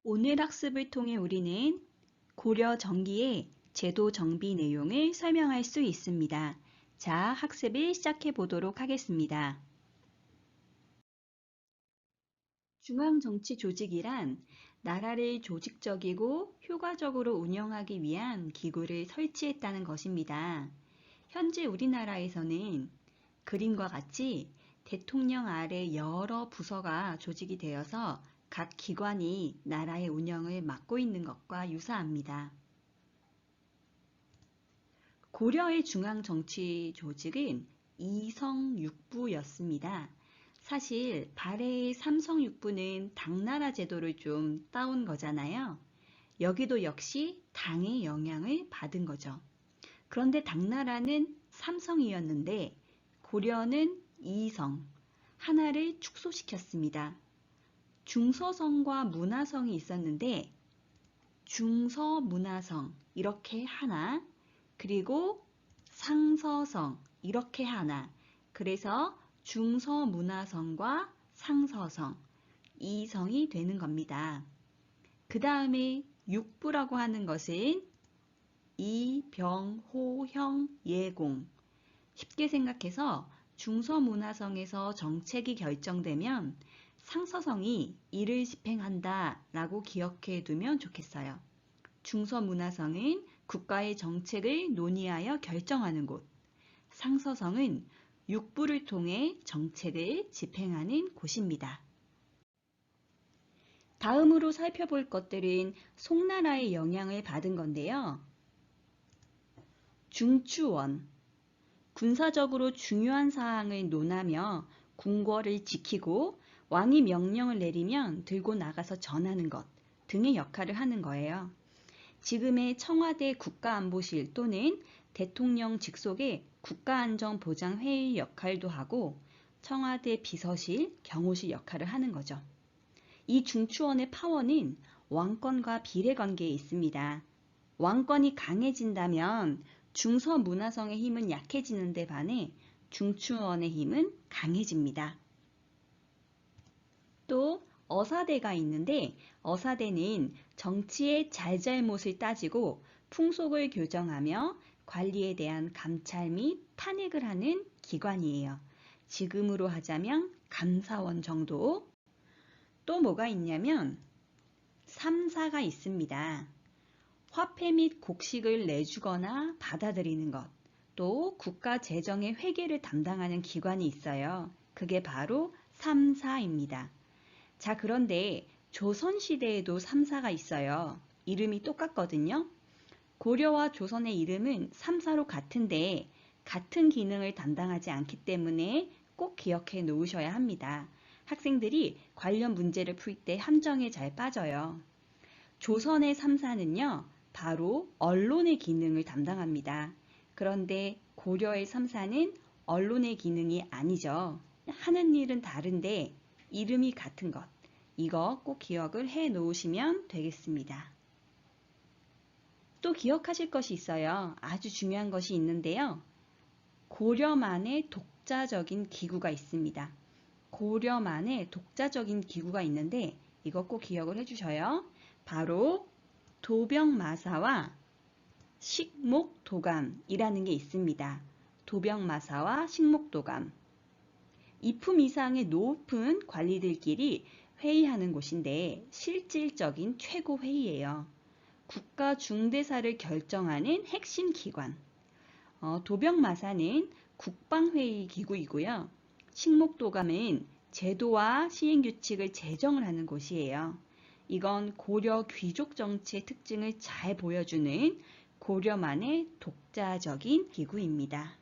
오늘 학습을 통해 우리는 고려 정기의 제도 정비 내용을 설명할 수 있습니다. 자, 학습을 시작해 보도록 하겠습니다. 중앙정치조직이란 나라를 조직적이고 효과적으로 운영하기 위한 기구를 설치했다는 것입니다. 현재 우리나라에서는 그림과 같이 대통령 아래 여러 부서가 조직이 되어서 각 기관이 나라의 운영을 맡고 있는 것과 유사합니다. 고려의 중앙정치조직은 이성육부였습니다. 사실 발해의 삼성육부는 당나라 제도를 좀 따온 거잖아요. 여기도 역시 당의 영향을 받은 거죠. 그런데 당나라는 삼성이었는데 고려는 이성, 하나를 축소시켰습니다. 중서성과 문화성이 있었는데 중서문화성 이렇게 하나, 그리고 상서성 이렇게 하나, 그래서 중서문화성과 상서성, 이성이 되는 겁니다. 그 다음에 육부라고 하는 것은 이병호형예공, 쉽게 생각해서 중서문화성에서 정책이 결정되면 상서성이 이를 집행한다 라고 기억해 두면 좋겠어요. 중서문화성은 국가의 정책을 논의하여 결정하는 곳, 상서성은 육부를 통해 정책을 집행하는 곳입니다. 다음으로 살펴볼 것들은 송나라의 영향을 받은 건데요. 중추원, 군사적으로 중요한 사항을 논하며 궁궐을 지키고 왕이 명령을 내리면 들고 나가서 전하는 것 등의 역할을 하는 거예요. 지금의 청와대 국가안보실 또는 대통령 직속의 국가안전보장회의 역할도 하고 청와대 비서실, 경호실 역할을 하는 거죠. 이 중추원의 파워는 왕권과 비례관계에 있습니다. 왕권이 강해진다면 중서문화성의 힘은 약해지는 데 반해 중추원의 힘은 강해집니다. 또 어사대가 있는데 어사대는 정치의 잘잘못을 따지고 풍속을 교정하며 관리에 대한 감찰 및 탄핵을 하는 기관이에요. 지금으로 하자면 감사원 정도. 또 뭐가 있냐면 삼사가 있습니다. 화폐 및 곡식을 내주거나 받아들이는 것, 또 국가 재정의 회계를 담당하는 기관이 있어요. 그게 바로 삼사입니다. 자, 그런데 조선시대에도 삼사가 있어요. 이름이 똑같거든요. 고려와 조선의 이름은 삼사로 같은데 같은 기능을 담당하지 않기 때문에 꼭 기억해 놓으셔야 합니다. 학생들이 관련 문제를 풀 때 함정에 잘 빠져요. 조선의 삼사는요, 바로 언론의 기능을 담당합니다. 그런데 고려의 삼사는 언론의 기능이 아니죠. 하는 일은 다른데 이름이 같은 것. 이거 꼭 기억을 해 놓으시면 되겠습니다. 또 기억하실 것이 있어요. 아주 중요한 것이 있는데요. 고려만의 독자적인 기구가 있습니다. 고려만의 독자적인 기구가 있는데 이거 꼭 기억을 해주셔요. 바로 도병마사와 식목도감이라는 게 있습니다. 도병마사와 식목도감. 이품 이상의 높은 관리들끼리 회의하는 곳인데 실질적인 최고회의예요. 국가 중대사를 결정하는 핵심 기관. 도병마사는 국방회의 기구이고요. 식목도감은 제도와 시행규칙을 제정을 하는 곳이에요. 이건 고려 귀족 정치의 특징을 잘 보여주는 고려만의 독자적인 기구입니다.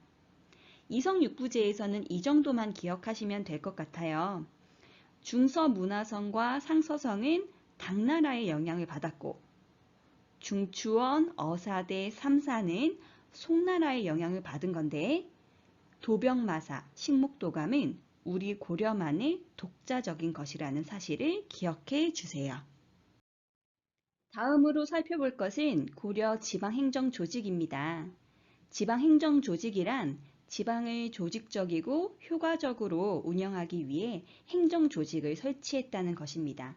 이성육부제에서는 이 정도만 기억하시면 될 것 같아요. 중서문화성과 상서성은 당나라의 영향을 받았고 중추원, 어사대, 삼사는 송나라의 영향을 받은 건데 도병마사, 식목도감은 우리 고려만의 독자적인 것이라는 사실을 기억해 주세요. 다음으로 살펴볼 것은 고려 지방행정조직입니다. 지방행정조직이란 지방을 조직적이고 효과적으로 운영하기 위해 행정조직을 설치했다는 것입니다.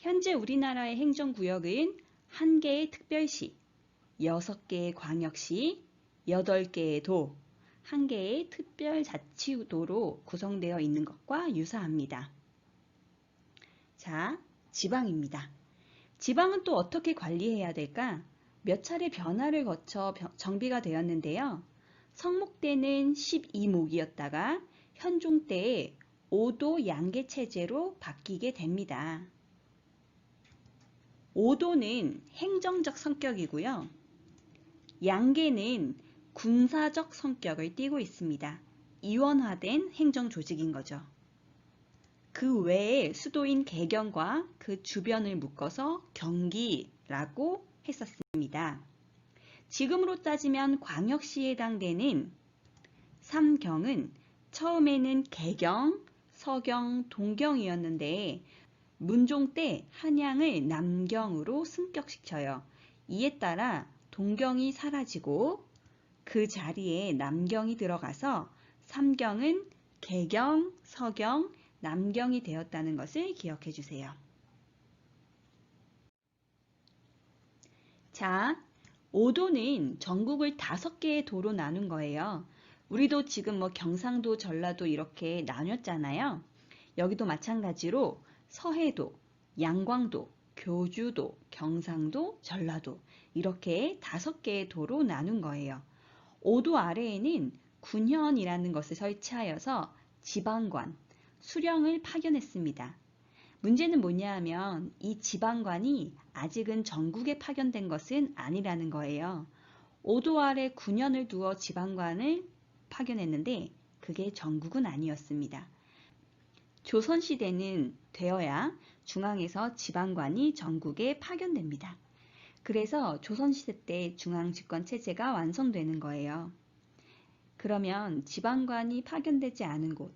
현재 우리나라의 행정구역은 1개의 특별시, 6개의 광역시, 8개의 도, 1개의 특별자치도로 구성되어 있는 것과 유사합니다. 자, 지방입니다. 지방은 또 어떻게 관리해야 될까? 몇 차례 변화를 거쳐 정비가 되었는데요. 성목 때는 12목이었다가 현종 때에 5도 양계 체제로 바뀌게 됩니다. 5도는 행정적 성격이고요. 양계는 군사적 성격을 띠고 있습니다. 이원화된 행정 조직인 거죠. 그 외에 수도인 개경과 그 주변을 묶어서 경기라고 했었습니다. 지금으로 따지면 광역시에 해당되는 3경은 처음에는 개경, 서경, 동경이었는데 문종 때 한양을 남경으로 승격시켜요. 이에 따라 동경이 사라지고 그 자리에 남경이 들어가서 3경은 개경, 서경, 남경이 되었다는 것을 기억해 주세요. 자, 5도는 전국을 5개의 도로 나눈 거예요. 우리도 지금 경상도, 전라도 이렇게 나눴잖아요. 여기도 마찬가지로 서해도, 양광도, 교주도, 경상도, 전라도 이렇게 5개의 도로 나눈 거예요. 5도 아래에는 군현이라는 것을 설치하여서 지방관, 수령을 파견했습니다. 문제는 뭐냐 하면 이 지방관이 아직은 전국에 파견된 것은 아니라는 거예요. 5도 아래 군현을 두어 지방관을 파견했는데 그게 전국은 아니었습니다. 조선시대는 되어야 중앙에서 지방관이 전국에 파견됩니다. 그래서 조선시대 때 중앙집권체제가 완성되는 거예요. 그러면 지방관이 파견되지 않은 곳,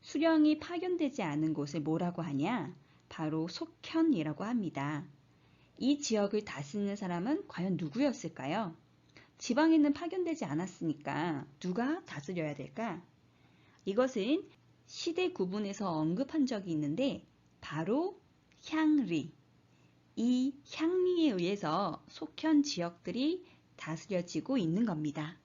수령이 파견되지 않은 곳을 뭐라고 하냐? 바로 속현이라고 합니다. 이 지역을 다스리는 사람은 과연 누구였을까요? 지방에는 파견되지 않았으니까 누가 다스려야 될까? 이것은 시대 구분에서 언급한 적이 있는데 바로 향리. 이 향리에 의해서 속현 지역들이 다스려지고 있는 겁니다.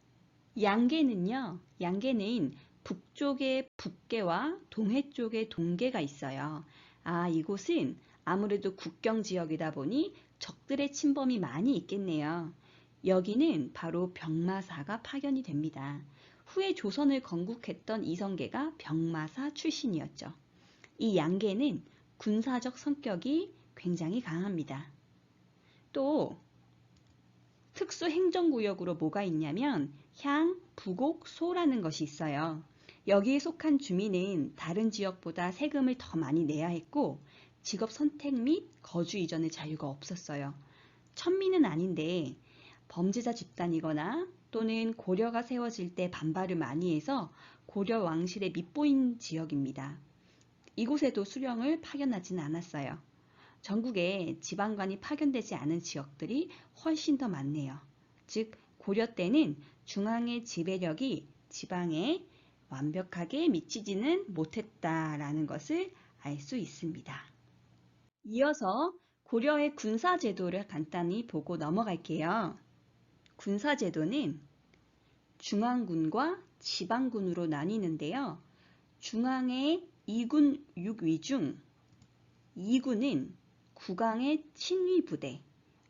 양계는요, 양계는 북쪽에 북계와 동해 쪽에 동계가 있어요. 이곳은 아무래도 국경 지역이다 보니 적들의 침범이 많이 있겠네요. 여기는 바로 병마사가 파견이 됩니다. 후에 조선을 건국했던 이성계가 병마사 출신이었죠. 이 양계는 군사적 성격이 굉장히 강합니다. 또 특수 행정구역으로 뭐가 있냐면 향, 부곡, 소라는 것이 있어요. 여기에 속한 주민은 다른 지역보다 세금을 더 많이 내야 했고 직업 선택 및 거주 이전의 자유가 없었어요. 천민은 아닌데 범죄자 집단이거나 또는 고려가 세워질 때 반발을 많이 해서 고려 왕실에 밉보인 지역입니다. 이곳에도 수령을 파견하진 않았어요. 전국에 지방관이 파견되지 않은 지역들이 훨씬 더 많네요. 즉 고려 때는 중앙의 지배력이 지방에 완벽하게 미치지는 못했다라는 것을 알 수 있습니다. 이어서 고려의 군사제도를 간단히 보고 넘어갈게요. 군사제도는 중앙군과 지방군으로 나뉘는데요. 중앙의 2군 6위 중 2군은 국왕의 친위 부대,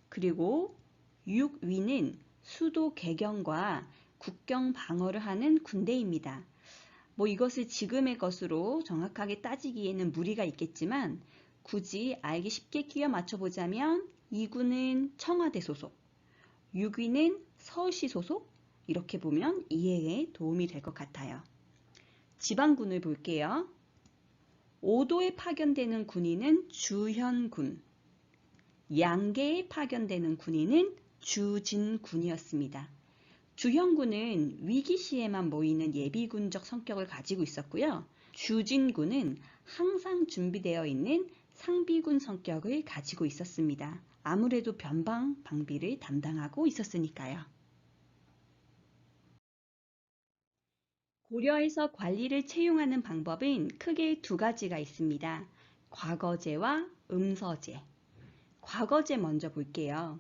그리고 6위는 수도 개경과 국경 방어를 하는 군대입니다. 이것을 지금의 것으로 정확하게 따지기에는 무리가 있겠지만 굳이 알기 쉽게 끼워 맞춰보자면 2군은 청와대 소속, 6위는 서울시 소속, 이렇게 보면 이해에 도움이 될 것 같아요. 지방군을 볼게요. 5도에 파견되는 군인은 주현군, 양계에 파견되는 군인은 주진군이었습니다. 주현군은 위기시에만 모이는 예비군적 성격을 가지고 있었고요. 주진군은 항상 준비되어 있는 상비군 성격을 가지고 있었습니다. 아무래도 변방 방비를 담당하고 있었으니까요. 고려에서 관리를 채용하는 방법은 크게 2가지가 있습니다. 과거제와 음서제. 과거제 먼저 볼게요.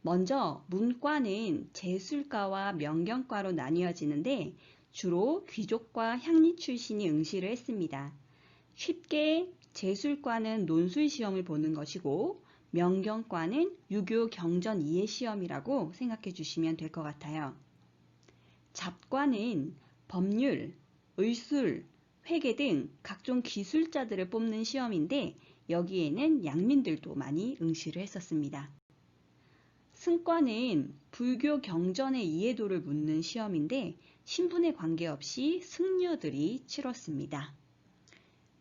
먼저 문과는 제술과와 명경과로 나뉘어지는데 주로 귀족과 향리 출신이 응시를 했습니다. 쉽게 제술과는 논술 시험을 보는 것이고 명경과는 유교 경전 이해 시험이라고 생각해 주시면 될 것 같아요. 잡과는 법률, 의술, 회계 등 각종 기술자들을 뽑는 시험인데 여기에는 양민들도 많이 응시를 했었습니다. 승과는 불교 경전의 이해도를 묻는 시험인데 신분에 관계없이 승려들이 치렀습니다.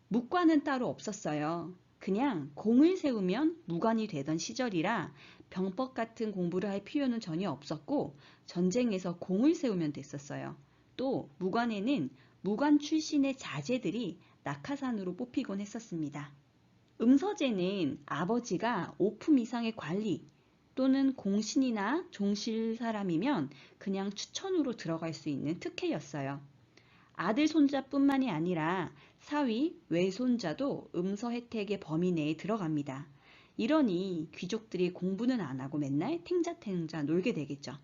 무과는 따로 없었어요. 그냥 공을 세우면 무관이 되던 시절이라 병법 같은 공부를 할 필요는 전혀 없었고 전쟁에서 공을 세우면 됐었어요. 또 무관에는 무관 출신의 자제들이 낙하산으로 뽑히곤 했었습니다. 음서제는 아버지가 5품 이상의 관리 또는 공신이나 종실 사람이면 그냥 추천으로 들어갈 수 있는 특혜였어요. 아들 손자뿐만이 아니라 사위, 외손자도 음서 혜택의 범위 내에 들어갑니다. 이러니 귀족들이 공부는 안 하고 맨날 탱자탱자 놀게 되겠죠.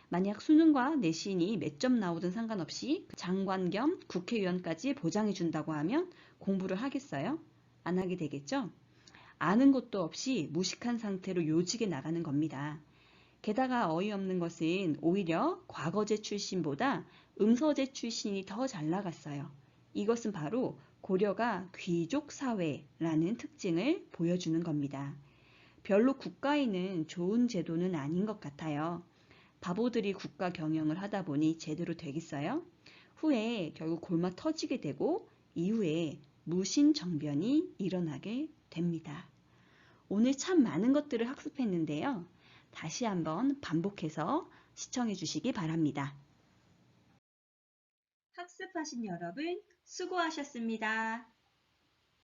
만약 수능과 내신이 몇 점 나오든 상관없이 장관 겸 국회의원까지 보장해 준다고 하면 공부를 하겠어요? 안 하게 되겠죠? 아는 것도 없이 무식한 상태로 요직에 나가는 겁니다. 게다가 어이없는 것은 오히려 과거제 출신보다 음서제 출신이 더 잘 나갔어요. 이것은 바로 고려가 귀족 사회라는 특징을 보여주는 겁니다. 별로 국가에는 좋은 제도는 아닌 것 같아요. 바보들이 국가 경영을 하다 보니 제대로 되겠어요? 후에 결국 골마 터지게 되고 이후에 무신정변이 일어나게 됩니다. 오늘 참 많은 것들을 학습했는데요. 다시 한번 반복해서 시청해 주시기 바랍니다. 학습하신 여러분 수고하셨습니다.